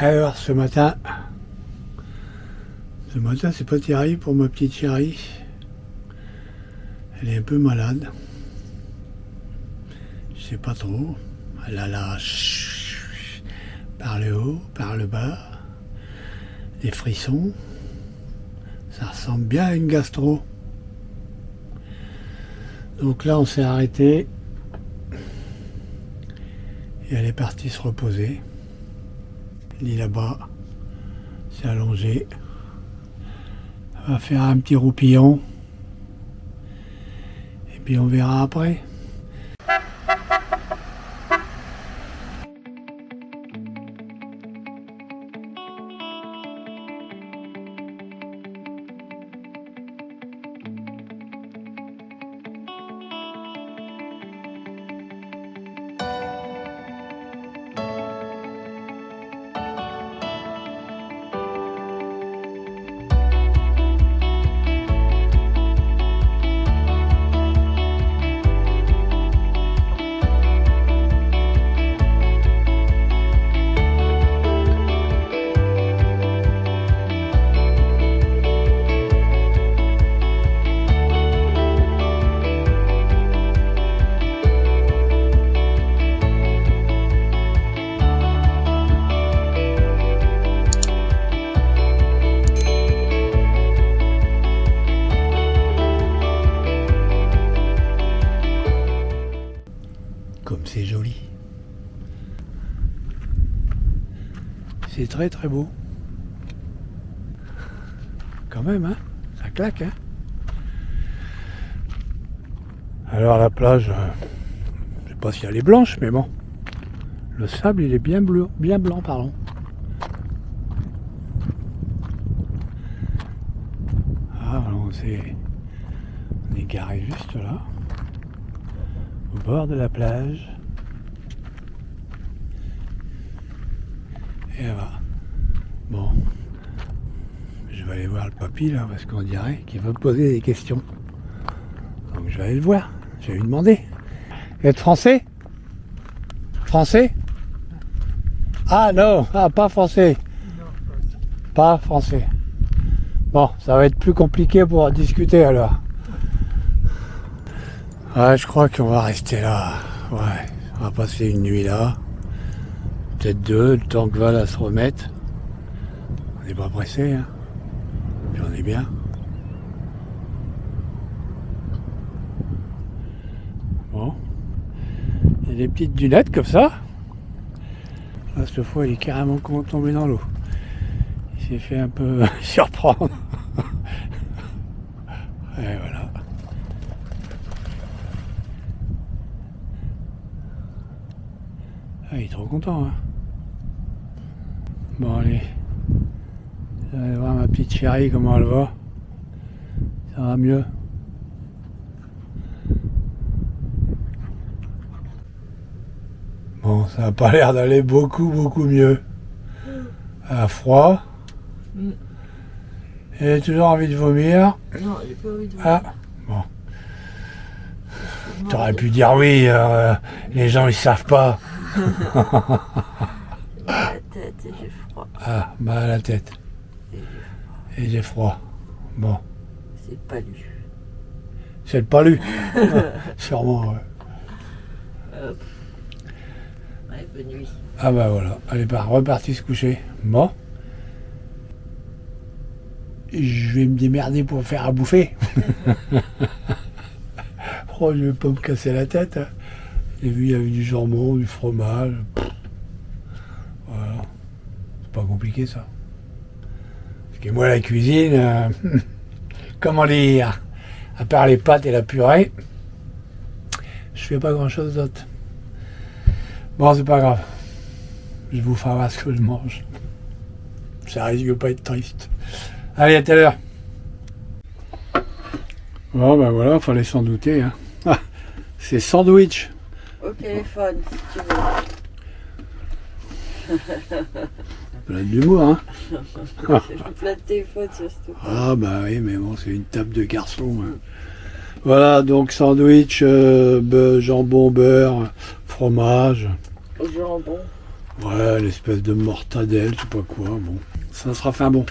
Alors ce matin c'est pas terrible pour ma petite chérie. Elle est un peu malade. Je sais pas trop. Elle a la par le haut, par le bas, des frissons. Ça ressemble bien à une gastro. Donc là on s'est arrêté et elle est partie se reposer. Le lit là-bas, c'est allongé. On va faire un petit roupillon et puis on verra après. Comme c'est joli. C'est très très beau. Quand même, hein? Ça claque, hein? Alors la plage, je sais pas si elle est blanche, mais bon. Le sable, il est bien bleu, bien blanc, pardon. Ah, on est garé juste là. Au bord de la plage. Et là. Bon. Je vais aller voir le papy là, parce qu'on dirait qu'il veut poser des questions. Donc je vais aller le voir. Je vais lui demander. Vous êtes français? Français? Ah non, ah, pas français. Pas français. Bon, ça va être plus compliqué pour discuter alors. Ouais, je crois qu'on va rester là. Ouais, on va passer une nuit là. Peut-être deux, le temps que Val se remette. On n'est pas pressé, hein. Puis on est bien. Bon. Il y a des petites dunettes comme ça. Là, cette fois, il est carrément tombé dans l'eau. Il s'est fait un peu surprendre. Et voilà. Ah, il est trop content, hein. Bon, allez. Je vais aller voir ma petite chérie, comment elle va. Ça va mieux. Bon, ça n'a pas l'air d'aller beaucoup mieux. Elle a froid. Elle a toujours envie de vomir. Non, j'ai pas envie de vomir. Ah, bon. T'aurais pu dire oui, les gens ils savent pas. La tête et j'ai froid. Ah, bah la tête. Et j'ai froid. Bon. C'est pas lu. C'est le palu. Sûrement, ouais. Ouais, bonne nuit. Ah bah voilà, elle est repartie se coucher. Bon. Je vais me démerder pour faire à bouffer. Oh, je vais pas me casser la tête. Hein. J'ai vu, il y avait du jambon, du fromage. Voilà. C'est pas compliqué ça. Parce que moi, la cuisine, comment dire, à part les pâtes et la purée, je fais pas grand chose d'autre. Bon, c'est pas grave. Je vous ferai voir ce que je mange. Ça risque de pas être triste. Allez, à tout à l'heure. Bon, ben voilà, fallait s'en douter. Hein. Ah, c'est sandwich. Au téléphone, si tu veux. Plein d'humour, hein. J'ai plein de téléphones, surtout. Ah, bah oui, mais bon, c'est une table de garçon. Hein. Voilà, donc sandwich, jambon, beurre, fromage. Au jambon. Ouais, l'espèce de mortadelle, je sais pas quoi. Bon, ça sera fin bon.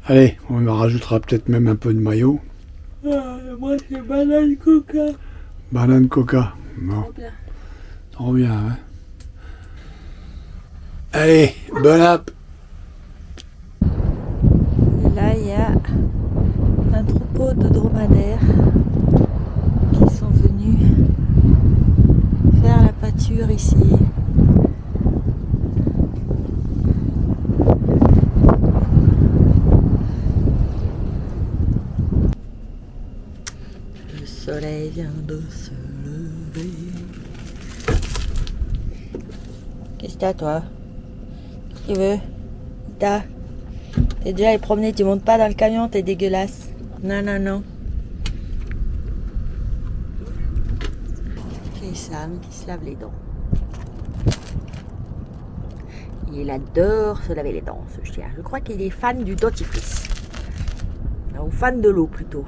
Allez, on en rajoutera peut-être même un peu de maillot. Moi, c'est banane coca. Banane coca. Bon, Trop bien. trop bien, hein. Allez, bon app. Et là, il y a un troupeau de dromadaires qui sont venus faire la pâture ici. Le soleil vient de se lever. Qu'est-ce que t'as, toi? Qu'est-ce que tu veux? T'as? T'es déjà allé promener, tu montes pas dans le camion, t'es dégueulasse. Non, non, non. Et Sam qui se lave les dents. Il adore se laver les dents, ce chien. Je crois qu'il est fan du dentifrice. Ou fan de l'eau, plutôt.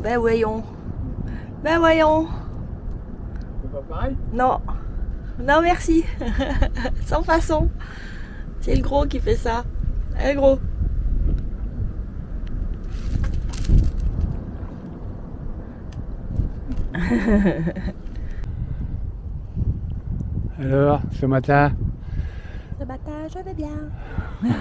Ben voyons. Ben voyons. C'est pas pareil? Non. Non, merci. Sans façon. C'est le gros qui fait ça. Le gros. Alors, ce matin, Ce matin, je vais bien.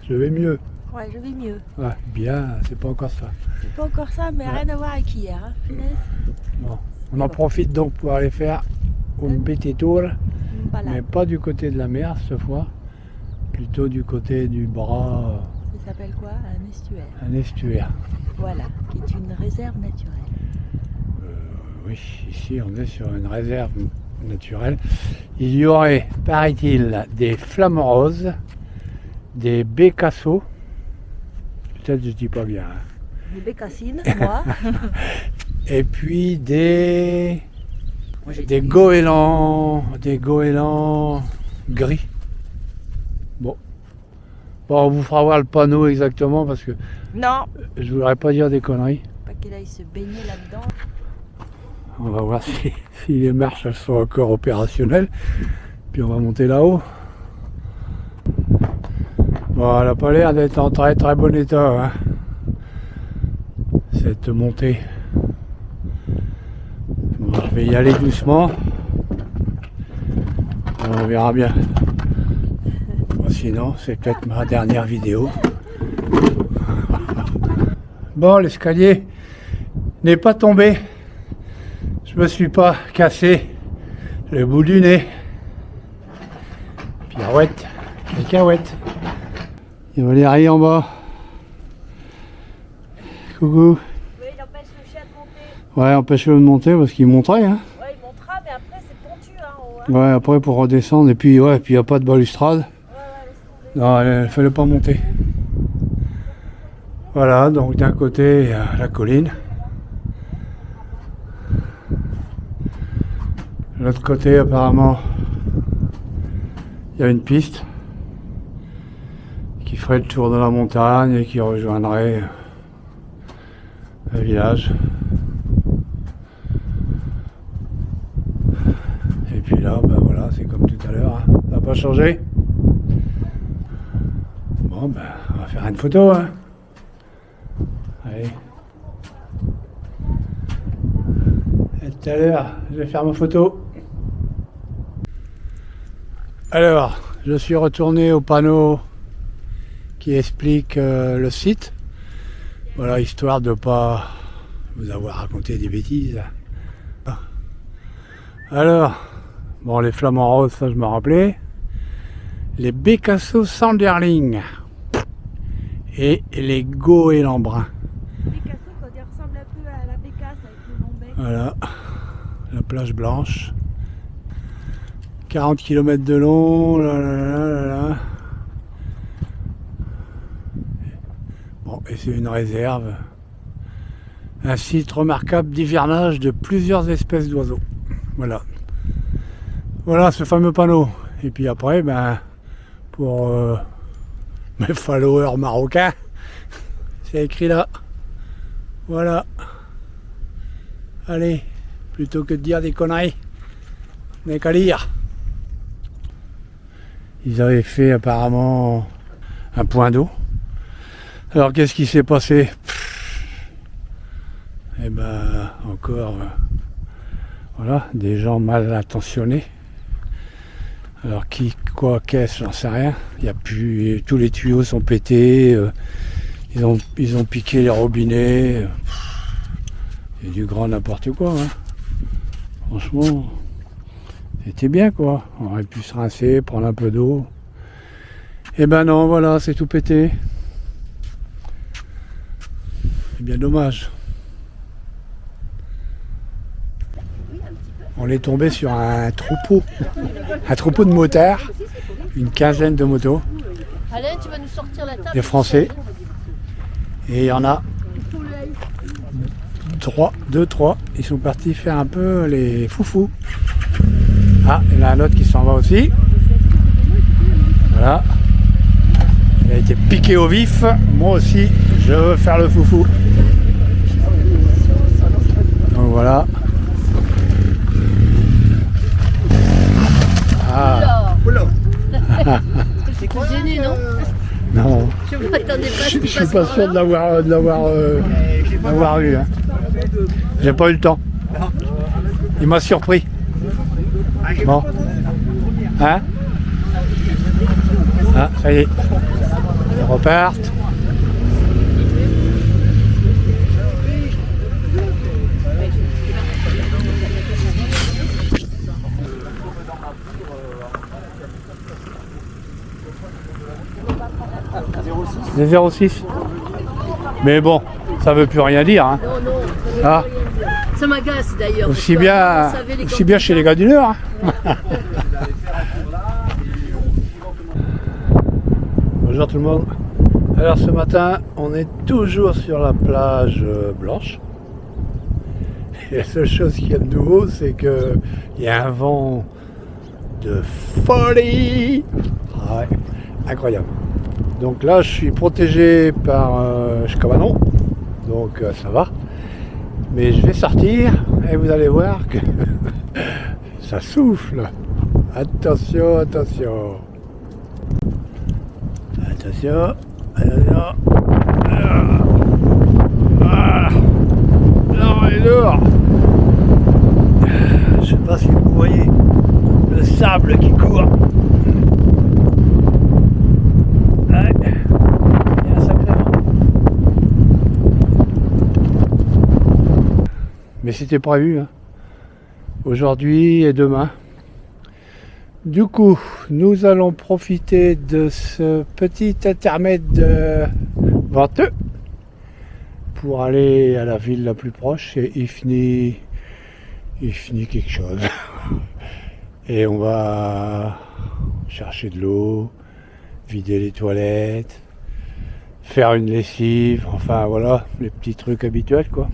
je vais mieux. Ouais, je vais mieux. Ouais, bien, c'est pas encore ça. C'est pas encore ça, mais rien à voir avec hier. Hein. Punaise. Bon, on en profite donc pour aller faire un petit tour, Voilà. mais pas du côté de la mer cette fois, plutôt du côté du bras, Ça s'appelle quoi? Un estuaire. un estuaire. Voilà, qui est une réserve naturelle. Oui, ici on est sur une réserve naturelle. Il y aurait, paraît-il, des flamants roses, des bécassos, peut-être je dis pas bien, hein. Des bécassines, moi. Et puis des Moi, j'ai des dit- goélands gris. Bon, on vous fera voir le panneau exactement parce que Non, je voudrais pas dire des conneries. pas qu'il aille se baigner là-dedans. On va voir si les marches elles sont encore opérationnelles. Puis on va monter là-haut. Bon, elle n'a pas l'air d'être en très très bon état, hein, cette montée. Bon, je vais y aller doucement. On verra bien. Bon, sinon, c'est peut-être ma dernière vidéo. Bon, l'escalier n'est pas tombé. Je me suis pas cassé le bout du nez. Pirouette, cacahuète. Il y a Valérie en bas. Coucou. Oui, il empêche le chien de monter. Ouais, empêchez-le de monter parce qu'il monterait, hein. Ouais, il montera, mais après, c'est pontu, hein, en haut. Hein. Ouais, après pour redescendre. Et puis, ouais, puis il n'y a pas de balustrade. Ouais, laisse tomber. Non, il fallait pas monter. Voilà, donc d'un côté, il y a la colline. De l'autre côté, apparemment, il y a une piste qui ferait le tour de la montagne et qui rejoindrait le village. Et puis là, ben voilà, c'est comme tout à l'heure, hein. Ça n'a pas changé. Bon, ben, on va faire une photo, hein. Allez. Et tout à l'heure, je vais faire ma photo. Alors, je suis retourné au panneau qui explique le site. Voilà, histoire de pas vous avoir raconté des bêtises. Alors, bon, les flamants roses, ça je me rappelais. Les bécassos sanderling et les goélands bruns. Picasso, quand il ressemble un peu à la bécasse avec le long bec. Voilà, la plage blanche. 40 km de long. Là, là, là, là, là. Bon, et c'est une réserve. Un site remarquable d'hivernage de plusieurs espèces d'oiseaux. Voilà. Voilà ce fameux panneau. Et puis après, ben, pour mes followers marocains, c'est écrit là. Voilà. Allez, plutôt que de dire des conneries, n'est qu'à lire. Ils avaient fait apparemment un point d'eau. Alors qu'est-ce qui s'est passé? Eh ben encore voilà, des gens mal intentionnés. Alors qui, quoi, qu'est-ce, j'en sais rien. Il y a plus, tous les tuyaux sont pétés. Ils ont piqué les robinets. C'est du grand n'importe quoi. Hein. Franchement, c'était bien quoi. On aurait pu se rincer, prendre un peu d'eau. Et ben non, voilà, c'est tout pété. C'est bien dommage. On est tombé sur un troupeau de motards, une quinzaine de motos, Alain, tu vas nous sortir la table. des Français. Et il y en a 2-3, ils sont partis faire un peu les foufous. Ah, il y en a un autre qui s'en va aussi. Voilà. Il a été piqué au vif. Moi aussi, je veux faire le foufou. Donc voilà. Ah. C'est gêné, non? Non, Je m'attendais pas à ce je qu'il suis passe pas par sûr là. de l'avoir eu. Hein. J'ai pas eu le temps. Il m'a surpris. Bon. Hein? Ah, ça y est. Ils repartent. C'est 06. Mais bon, ça veut plus rien dire. Hein. Non, non, Ah, ça m'agace d'ailleurs. aussi parce que bien, on savait les aussi bien chez les gars du Nord. Hein. Bonjour tout le monde. Alors ce matin, on est toujours sur la plage blanche. Et la seule chose qu'il y a de nouveau, c'est qu'il y a un vent de folie. Ah ouais, incroyable. Donc là, je suis protégé par Cabanon, donc ça va. Mais je vais sortir et vous allez voir que ça souffle. Attention, attention. Attention, attention. Ah, non, il est dehors. Je sais pas si vous voyez le sable qui court. Ouais, il y a un sacré vent. Mais c'était prévu, hein. Aujourd'hui et demain. Du coup, nous allons profiter de ce petit intermède venteux pour aller à la ville la plus proche, c'est Ifni quelque chose. Et on va chercher de l'eau, vider les toilettes, faire une lessive, enfin voilà, les petits trucs habituels quoi.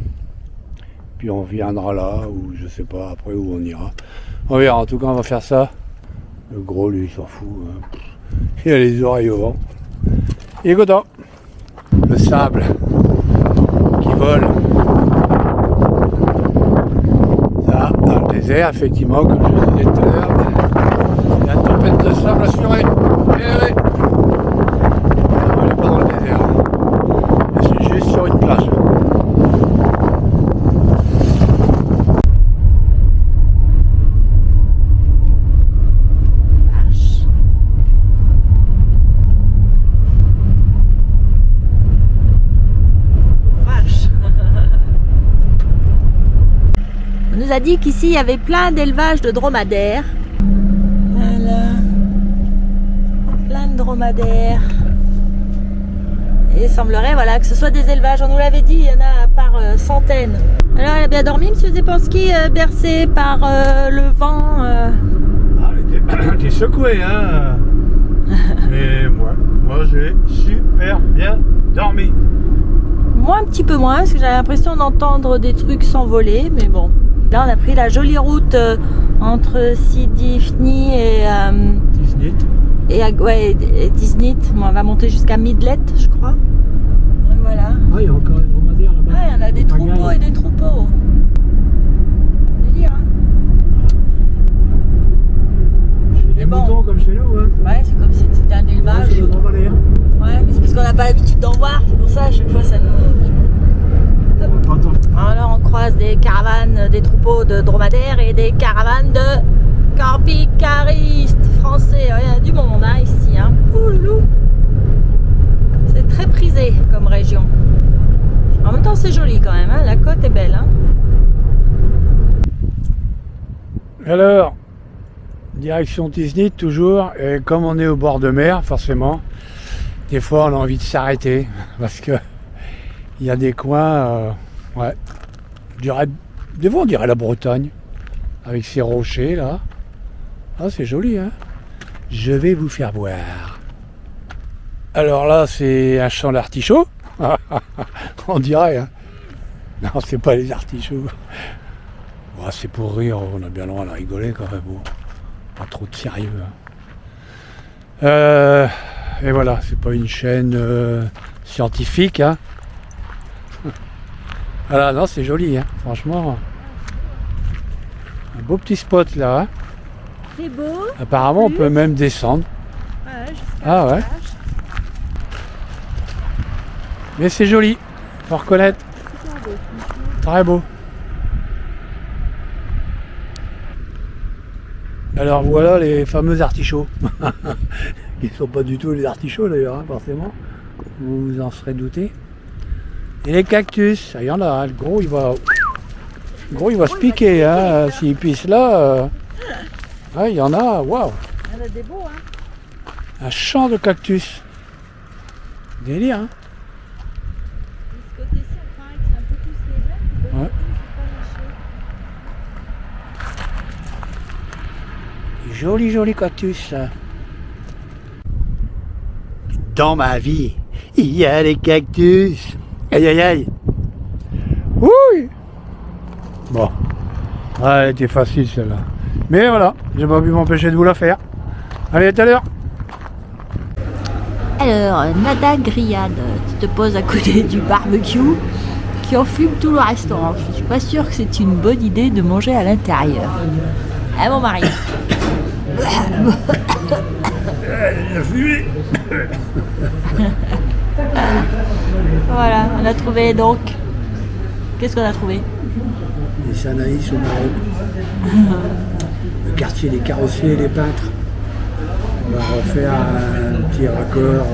Puis on viendra là, ou je sais pas après où on ira. On verra, en tout cas on va faire ça. Le gros lui il s'en fout, hein. Il a les oreilles au vent. Il est content. Le sable qui vole. Ça, dans le désert, effectivement, comme je vous disais tout à l'heure, il y a une tempête de sable assurée. Eh oui. On n'est pas dans le désert. C'est juste sur une plage. On nous a dit qu'ici il y avait plein d'élevages de dromadaires. Voilà. Plein de dromadaires. Et il semblerait voilà, que ce soit des élevages. On nous l'avait dit, il y en a par centaines. Alors elle a bien dormi, monsieur Zepanski, bercé par le vent. Ah, elle était secouée, hein. Mais moi j'ai super bien dormi. Moi un petit peu moins, parce que j'avais l'impression d'entendre des trucs s'envoler, mais bon. Là, on a pris la jolie route entre Sidi Ifni et Disney. et Disney. Bon, on va monter jusqu'à Midlet, je crois. Et voilà. Ah, il y a encore des dromadaires là-bas. Ah, il y en a des troupeaux et des troupeaux. Délire, hein. Chez les moutons comme chez nous, hein. Ouais, c'est comme élevage. Ouais, mais c'est parce qu'on n'a pas l'habitude d'en voir. C'est pour ça, à chaque fois, ça nous... Alors, on croise des caravanes, des troupeaux de dromadaires et des caravanes de camping-caristes français. Il y a du monde hein, ici. Hein. Ouloulou. C'est très prisé comme région. En même temps, c'est joli quand même. Hein. La côte est belle. Hein. Alors, direction Tisnit toujours. Et comme on est au bord de mer, forcément, des fois on a envie de s'arrêter. Parce que il y a des coins, ouais, des fois on dirait la Bretagne. Avec ces rochers là. Ah, c'est joli, hein. Je vais vous faire voir. Alors là, c'est un champ d'artichauts. On dirait, hein. Non, c'est pas les artichauts. Ouais, c'est pour rire, on a bien le droit de rigoler quand même. Bon. Pas trop de sérieux. Hein. Et voilà, c'est pas une chaîne scientifique. Hein. Voilà, non, c'est joli, hein. Franchement. Un beau petit spot là. Hein. C'est beau. Apparemment, on peut même descendre. Ouais, ah ouais. Mais c'est joli, faut reconnaître. Très beau. Alors voilà les fameux artichauts. Ils ne sont pas du tout les artichauts d'ailleurs, hein, forcément. Vous vous en serez douté. Et les cactus, il y en a. Hein. Le gros, il va se piquer. Hein, s'il pisse là. Ouais, il y en a. Waouh. Il y en a des beaux, hein. Un champ de cactus. Délire, hein. De ce côté-ci, on croirait que c'est un peu tous les blancs. Ouais. Joli, joli cactus. Dans ma vie, il y a des cactus. Aïe, aïe, aïe. Oui. Bon. Ouais, elle était facile celle-là. Mais voilà, j'ai pas pu m'empêcher de vous la faire. Allez, à tout à l'heure. Alors, Nada Grillade, tu te poses à côté du barbecue qui enfume tout le restaurant. Je suis pas sûre que c'est une bonne idée de manger à l'intérieur. Hein, mon mari? La fumée. Voilà, on a trouvé donc. Qu'est-ce qu'on a trouvé? Les Sanaïs au Maroc. Le quartier des carrossiers et des peintres. On va refaire un petit raccord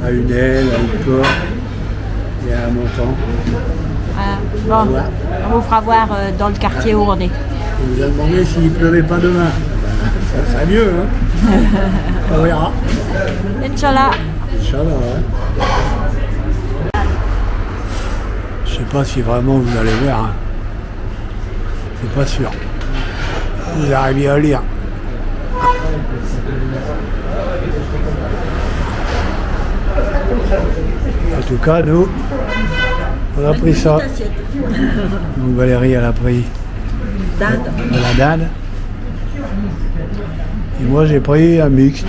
à une aile, à une porte et à un montant. Voilà. Bon, on vous fera voir dans le quartier où on est. On nous a demandé s'il pleuvait pas demain. Ça serait mieux, hein. On verra. Inch'Allah. Inch'Allah, ouais. Je sais pas si vraiment vous allez voir. Hein. C'est pas sûr. Vous arrivez à lire. En tout cas, nous, on a pris ça. Donc Valérie, elle a pris de la dinde. Et moi, j'ai pris un mixte.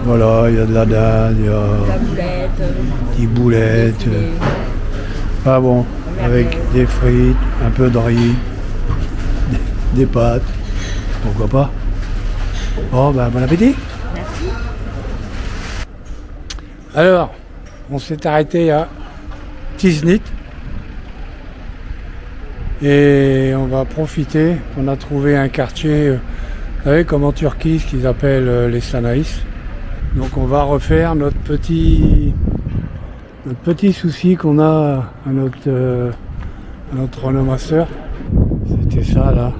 Voilà, il y a de la dinde, il y a des boulettes. Pas bon, avec des frites, un peu de riz, des pâtes. Pourquoi pas? Bon, ben, bon appétit. Merci. Alors, on s'est arrêté à Tisnit. Et on va profiter. On a trouvé un quartier, vous savez, comme en Turquie, ce qu'ils appellent les Sanaïs. Donc on va refaire notre petit souci qu'on a à notre renomasseur. C'était ça là.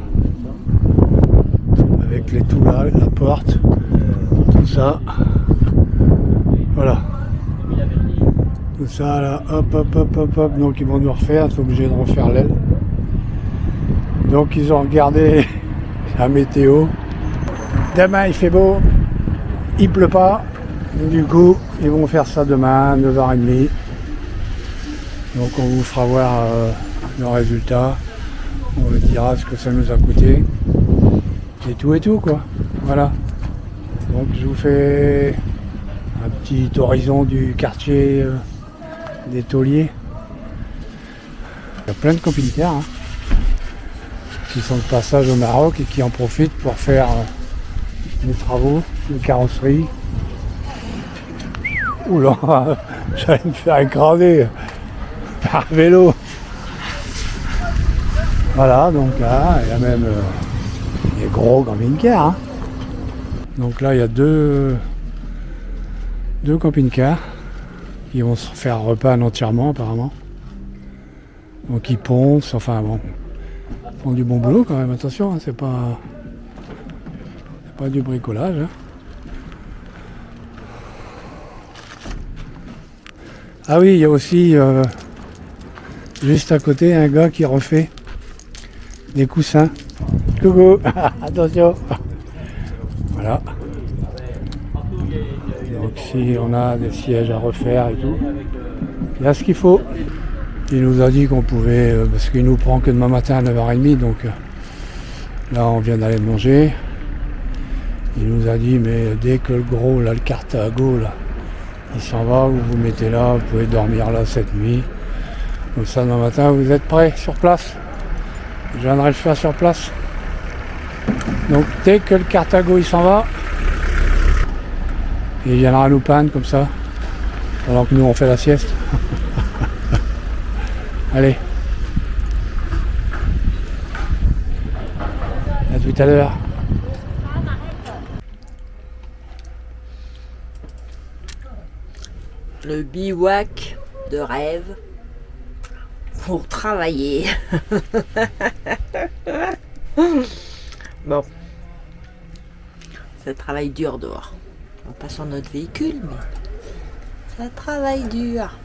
Avec les tout là, la porte, tout ça. Voilà. Tout ça là, hop, hop, hop, hop, hop. Donc ils vont nous refaire, ils sont obligés de refaire l'aile. Donc ils ont regardé la météo. Demain il fait beau, il pleut pas. Du coup, ils vont faire ça demain, 9h30. Donc on vous fera voir le résultat. On vous dira ce que ça nous a coûté. Et tout quoi. Voilà. Donc je vous fais un petit horizon du quartier des tauliers. Il y a plein de camping-cars hein, qui sont de passage au Maroc et qui en profitent pour faire des travaux de carrosserie Oula, j'allais me faire écraser par vélo. Voilà, donc là, il y a même des gros camping-cars. Hein. Donc là, il y a deux camping-cars qui vont se faire repas entièrement apparemment. Donc ils poncent, enfin bon, ils font du bon boulot quand même, attention, hein, c'est pas du bricolage. Hein. Ah oui, il y a aussi juste à côté un gars qui refait des coussins. Coucou, attention. Voilà. Donc si on a des sièges à refaire et tout, il y a ce qu'il faut. Il nous a dit qu'on pouvait, parce qu'il nous prend que demain matin à 9h30, donc là on vient d'aller manger. Il nous a dit, mais dès que le gros, là, le Carthago, là, il s'en va, vous vous mettez là, vous pouvez dormir là cette nuit. Comme ça, demain matin, vous êtes prêts sur place. Je viendrai le faire sur place. Donc dès que le Carthago il s'en va, il viendra nous panne comme ça, pendant que nous on fait la sieste. Allez. À tout à l'heure. Le bivouac de rêve pour travailler. Bon. Ça travaille dur dehors. On passe sur notre véhicule, mais ça travaille dur.